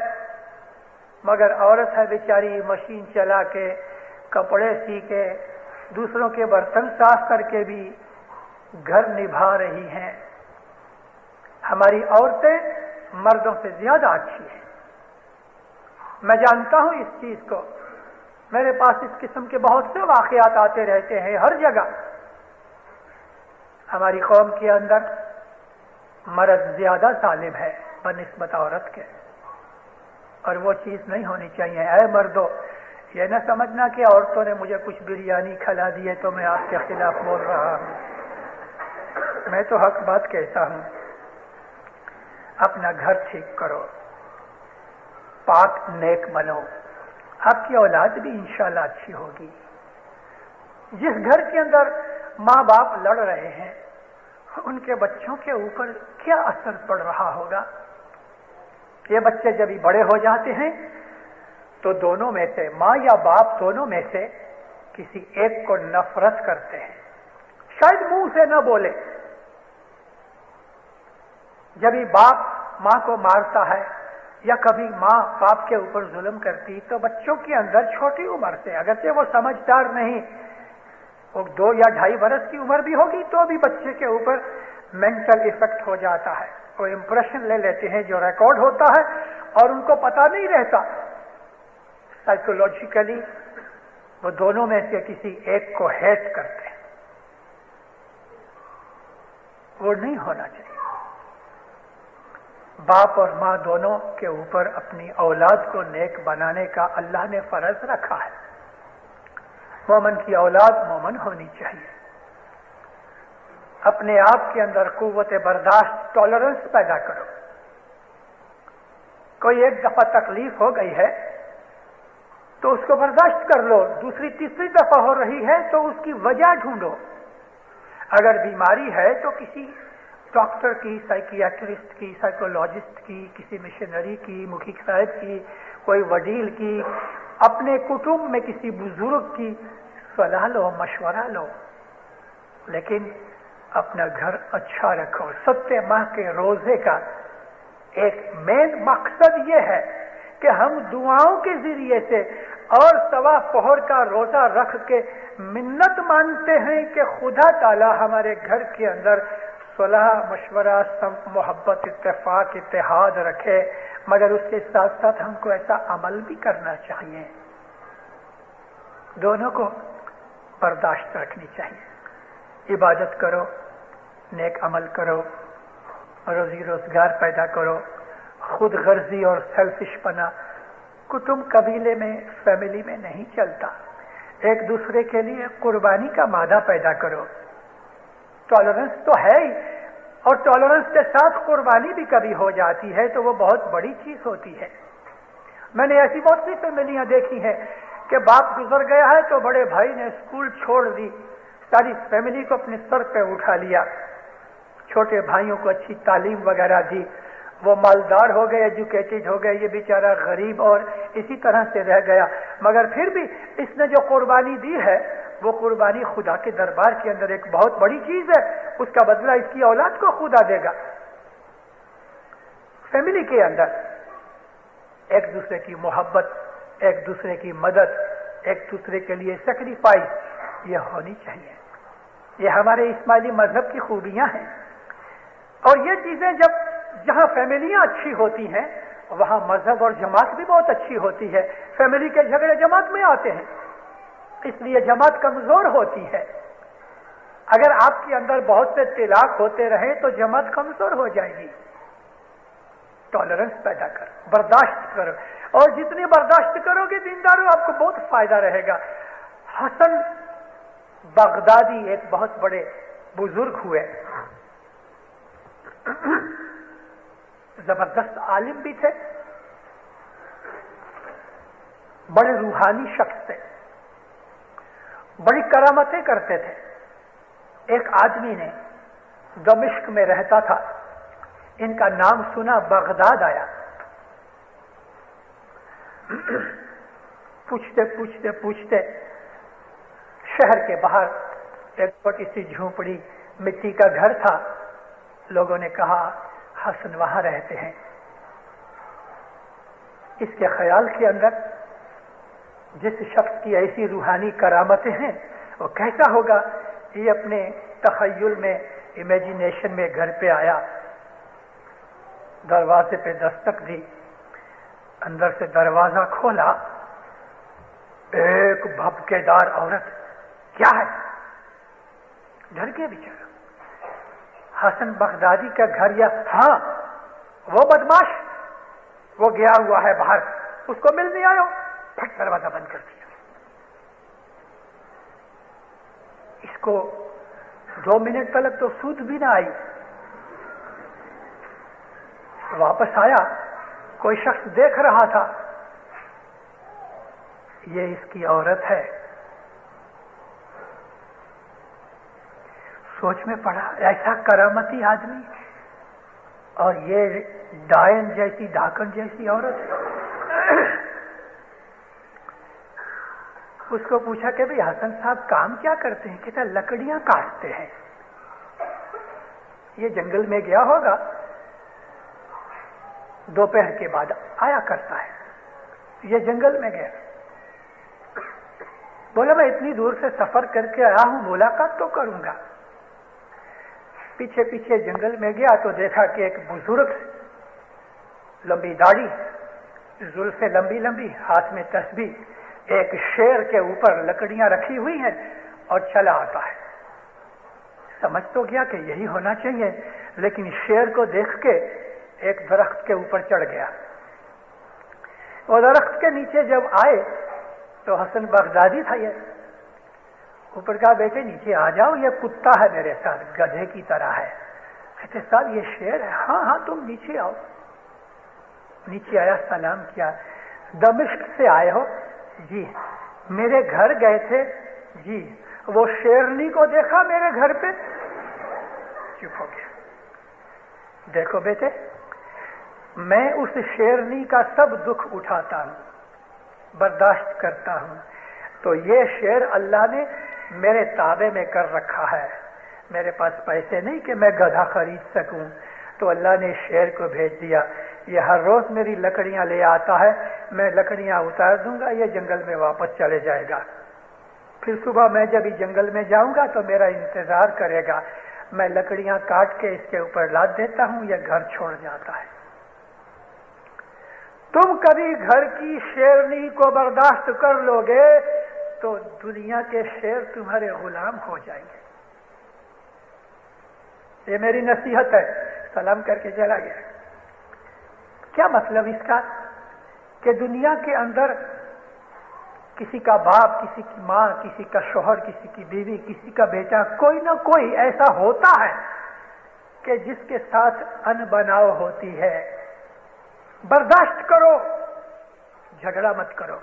مگر عورت ہے بیچاری مشین چلا کے، کپڑے سی کے، دوسروں کے برتن صاف کر کے بھی گھر نبھا رہی ہیں. ہماری عورتیں مردوں سے زیادہ اچھی ہیں. میں جانتا ہوں اس چیز کو، میرے پاس اس قسم کے بہت سے واقعات آتے رہتے ہیں ہر جگہ. ہماری قوم کے اندر مرد زیادہ ظالم ہے بنسبت عورت کے، اور وہ چیز نہیں ہونی چاہیے. اے مردو، یہ نہ سمجھنا کہ عورتوں نے مجھے کچھ بریانی کھلا دی ہے تو میں آپ کے خلاف بول رہا ہوں. میں تو حق بات کہتا ہوں. اپنا گھر ٹھیک کرو، پاک نیک بنو، آپ کی اولاد بھی انشاءاللہ اچھی ہوگی. جس گھر کے اندر ماں باپ لڑ رہے ہیں ان کے بچوں کے اوپر کیا اثر پڑ رہا ہوگا. یہ بچے جب ہی بڑے ہو جاتے ہیں تو دونوں میں سے، ماں یا باپ دونوں میں سے کسی ایک کو نفرت کرتے ہیں، شاید منہ سے نہ بولے. جب ہی باپ ماں کو مارتا ہے یا کبھی ماں باپ کے اوپر ظلم کرتی تو بچوں کے اندر چھوٹی عمر سے، اگرچہ وہ سمجھدار نہیں، وہ 2 یا 2.5 برس کی عمر بھی ہوگی تو بھی بچے کے اوپر مینٹل افیکٹ ہو جاتا ہے. وہ امپریشن لے لیتے ہیں جو ریکارڈ ہوتا ہے اور ان کو پتہ نہیں رہتا. سائیکولوجیکلی وہ دونوں میں سے کسی ایک کو ہیٹ کرتے ہیں. وہ نہیں ہونا چاہیے. باپ اور ماں دونوں کے اوپر اپنی اولاد کو نیک بنانے کا اللہ نے فرض رکھا ہے. مومن کی اولاد مومن ہونی چاہیے. اپنے آپ کے اندر قوت برداشت، ٹالرنس پیدا کرو. کوئی ایک دفعہ تکلیف ہو گئی ہے تو اس کو برداشت کر لو، دوسری تیسری دفعہ ہو رہی ہے تو اس کی وجہ ڈھونڈو. اگر بیماری ہے تو کسی ڈاکٹر کی، سائیکیاٹرسٹ کی، سائیکولوجسٹ کی، کسی مشنری کی، مکھی صاحب کی، کوئی وڈیل کی، اپنے کٹمب میں کسی بزرگ کی صلاح لو، مشورہ لو. لیکن اپنا گھر اچھا رکھو. 7 ماہ کے روزے کا ایک مین مقصد یہ ہے کہ ہم دعاؤں کے ذریعے سے اور سوا پہر کا روزہ رکھ کے منت مانتے ہیں کہ خدا تعالی ہمارے گھر کے اندر صلاح، مشورہ، محبت، اتفاق، اتحاد رکھے. مگر اس کے ساتھ ساتھ ہم کو ایسا عمل بھی کرنا چاہیے. دونوں کو برداشت رکھنی چاہیے. عبادت کرو، نیک عمل کرو، روزی روزگار پیدا کرو. خود غرضی اور سیلفش پنا کٹمب قبیلے میں، فیملی میں نہیں چلتا. ایک دوسرے کے لیے قربانی کا مادہ پیدا کرو. ٹالرنس تو ہے ہی، اور ٹالرنس کے ساتھ قربانی بھی کبھی ہو جاتی ہے تو وہ بہت بڑی چیز ہوتی ہے. میں نے ایسی بہت سی فیملیاں دیکھی ہیں کہ باپ گزر گیا ہے تو بڑے بھائی نے اسکول چھوڑ دی، ساری فیملی کو اپنے سر پہ اٹھا لیا، چھوٹے بھائیوں کو اچھی تعلیم وغیرہ دی، وہ مالدار ہو گئے، ایجوکیٹڈ ہو گئے، یہ بیچارہ غریب اور اسی طرح سے رہ گیا. مگر پھر بھی اس نے جو قربانی دی ہے وہ قربانی خدا کے دربار کے اندر ایک بہت بڑی چیز ہے. اس کا بدلہ اس کی اولاد کو خدا دے گا. فیملی کے اندر ایک دوسرے کی محبت، ایک دوسرے کی مدد، ایک دوسرے کے لیے سیکریفائس یہ ہونی چاہیے. یہ ہمارے اسماعیلی مذہب کی خوبیاں ہیں. اور یہ چیزیں جہاں فیملیاں اچھی ہوتی ہیں وہاں مذہب اور جماعت بھی بہت اچھی ہوتی ہے. فیملی کے جھگڑے جماعت میں آتے ہیں، اس لیے جماعت کمزور ہوتی ہے. اگر آپ کے اندر بہت سے طلاق ہوتے رہیں تو جماعت کمزور ہو جائے گی. ٹالرنس پیدا کرو، برداشت کرو، اور جتنی برداشت کرو گے دینداروں آپ کو بہت فائدہ رہے گا. حسن بغدادی ایک بہت بڑے بزرگ ہوئے، زبردست عالم بھی تھے، بڑے روحانی شخص تھے، بڑی کرامتیں کرتے تھے. ایک آدمی نے دمشق میں رہتا تھا، ان کا نام سنا، بغداد آیا. پوچھتے پوچھتے پوچھتے شہر کے باہر ایک چھوٹی سی جھونپڑی، مٹی کا گھر تھا. لوگوں نے کہا حسن وہاں رہتے ہیں. اس کے خیال کے اندر جس شخص کی ایسی روحانی کرامتیں ہیں وہ کیسا ہوگا. یہ اپنے تخیل میں، امیجینیشن میں گھر پہ آیا، دروازے پہ دستک دی، اندر سے دروازہ کھولا. ایک بھبکے دار عورت، کیا ہے؟ ڈر کے بیچارہ. حسن بغدادی کا گھر، یا ہاں وہ بدماش، وہ گیا ہوا ہے باہر، اس کو ملنے آئے ہو. پھٹ دروازہ بند کر دیا. اس کو 2 منٹ تک تو سود بھی نہ آئی. واپس آیا، کوئی شخص دیکھ رہا تھا، یہ اس کی عورت ہے. سوچ میں پڑا، ایسا کرامتی آدمی اور یہ ڈائن جیسی، ڈاکن جیسی عورت. اس کو پوچھا کہ بھئی حسن صاحب کام کیا کرتے ہیں؟ کہتا لکڑیاں کاٹتے ہیں. یہ جنگل میں گیا ہوگا، دوپہر کے بعد آیا کرتا ہے. یہ جنگل میں گیا، بولا میں اتنی دور سے سفر کر کے آیا ہوں، ملاقات تو کروں گا. پیچھے پیچھے جنگل میں گیا تو دیکھا کہ ایک بزرگ، لمبی داڑھی، زلفیں لمبی لمبی، ہاتھ میں تسبیح، ایک شیر کے اوپر لکڑیاں رکھی ہوئی ہیں اور چلا آتا ہے. سمجھ تو گیا کہ یہی ہونا چاہیے، لیکن شیر کو دیکھ کے ایک درخت کے اوپر چڑھ گیا. وہ درخت کے نیچے جب آئے تو حسن بغدادی تھا. یہ اوپر کہا بیٹے نیچے آ جاؤ، یہ کتا ہے میرے ساتھ، گدھے کی طرح ہے۔ کہتے صاحب یہ شیر ہے۔ ہاں ہاں تم نیچے آؤ۔ نیچے آیا، سلام کیا۔ دمشق سے آئے ہو؟ جی۔ میرے گھر گئے تھے؟ جی۔ وہ شیرنی کو دیکھا میرے گھر پہ؟ چپ ہو گیا۔ دیکھو بیٹے، میں اس شیرنی کا سب دکھ اٹھاتا ہوں، برداشت کرتا ہوں، تو یہ شیر اللہ نے میرے تابع میں کر رکھا ہے۔ میرے پاس پیسے نہیں کہ میں گدھا خرید سکوں، تو اللہ نے شیر کو بھیج دیا۔ یہ ہر روز میری لکڑیاں لے آتا ہے، میں لکڑیاں اتار دوں گا، یہ جنگل میں واپس چلے جائے گا۔ پھر صبح میں جب جنگل میں جاؤں گا تو میرا انتظار کرے گا، میں لکڑیاں کاٹ کے اس کے اوپر لاد دیتا ہوں، یہ گھر چھوڑ جاتا ہے۔ تم کبھی گھر کی شیرنی کو برداشت کر لو گے تو دنیا کے شیر تمہارے غلام ہو جائیں گے۔ یہ میری نصیحت ہے۔ سلام کر کے چلا گیا۔ کیا مطلب اس کا؟ کہ دنیا کے اندر کسی کا باپ، کسی کی ماں، کسی کا شوہر، کسی کی بیوی، کسی کا بیٹا، کوئی نہ کوئی ایسا ہوتا ہے کہ جس کے ساتھ انبناؤ ہوتی ہے۔ برداشت کرو، جھگڑا مت کرو۔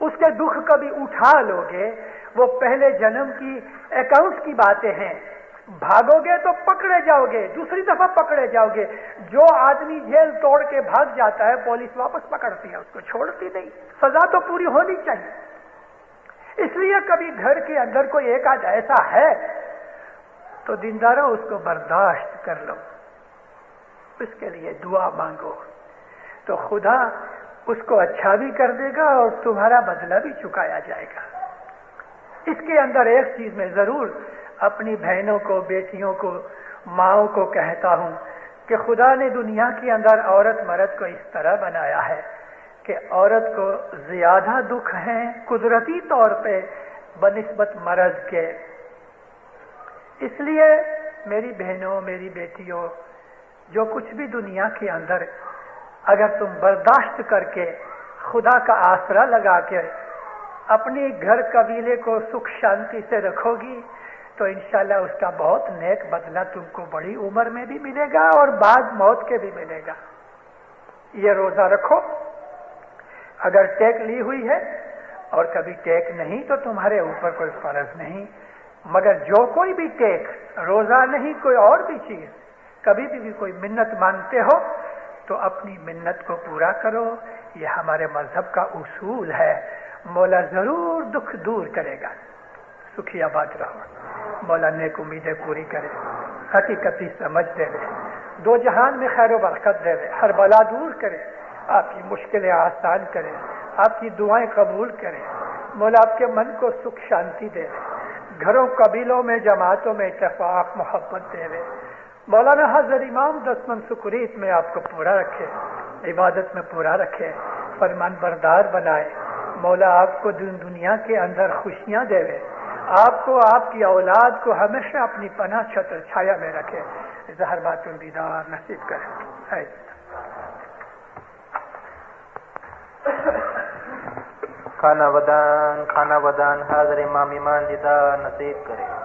اس کے دکھ کبھی اٹھا لو گے، وہ پہلے جنم کی اکاؤنٹ کی باتیں ہیں۔ بھاگو گے تو پکڑے جاؤ گے، دوسری دفعہ پکڑے جاؤ گے۔ جو آدمی جیل توڑ کے بھاگ جاتا ہے پولیس واپس پکڑتی ہے، اس کو چھوڑتی نہیں۔ سزا تو پوری ہونی چاہیے۔ اس لیے کبھی گھر کے اندر کوئی ایک آدھ ایسا ہے تو دینداروں اس کو برداشت کر لو، اس کے لیے دعا مانگو، تو خدا اس کو اچھا بھی کر دے گا اور تمہارا بدلہ بھی چکایا جائے گا۔ اس کے اندر ایک چیز میں ضرور اپنی بہنوں کو، بیٹیوں کو، ماؤں کو کہتا ہوں کہ خدا نے دنیا کے اندر عورت مرد کو اس طرح بنایا ہے کہ عورت کو زیادہ دکھ ہیں قدرتی طور پہ بنسبت مرد کے۔ اس لیے میری بہنوں، میری بیٹیوں، جو کچھ بھی دنیا کے اندر اگر تم برداشت کر کے خدا کا آسرا لگا کے اپنی گھر قبیلے کو سکھ شانتی سے رکھو گی تو انشاءاللہ اس کا بہت نیک بدلہ تم کو بڑی عمر میں بھی ملے گا اور بعد موت کے بھی ملے گا۔ یہ روزہ رکھو، اگر ٹیک لی ہوئی ہے، اور کبھی ٹیک نہیں تو تمہارے اوپر کوئی فرض نہیں، مگر جو کوئی بھی ٹیک، روزہ نہیں کوئی اور بھی چیز، کبھی بھی کوئی منت مانگتے ہو تو اپنی منت کو پورا کرو۔ یہ ہمارے مذہب کا اصول ہے۔ مولا ضرور دکھ دور کرے گا۔ سکھی آباد رہو، مولا نیک امیدیں پوری کرے، حقیقتی سمجھ دے، دو جہان میں خیر و برکت دے، ہر بلا دور کرے، آپ کی مشکلیں آسان کرے، آپ کی دعائیں قبول کرے، مولا آپ کے من کو سکھ شانتی دے، گھروں قبیلوں میں جماعتوں میں اتفاق محبت دے، مولانا حضرت امام دستمن سکریت میں آپ کو پورا رکھے، عبادت میں پورا رکھے، فرمان بردار بنائے، مولا آپ کو دنیا کے اندر خوشیاں دے، آپ کو، آپ کی اولاد کو ہمیشہ اپنی پناہ چھتر چھایا میں رکھے، ظہر بات دیدار نصیب کرے۔ کھانا ودان حاضر امام ایمان دیدار نصیب کرے۔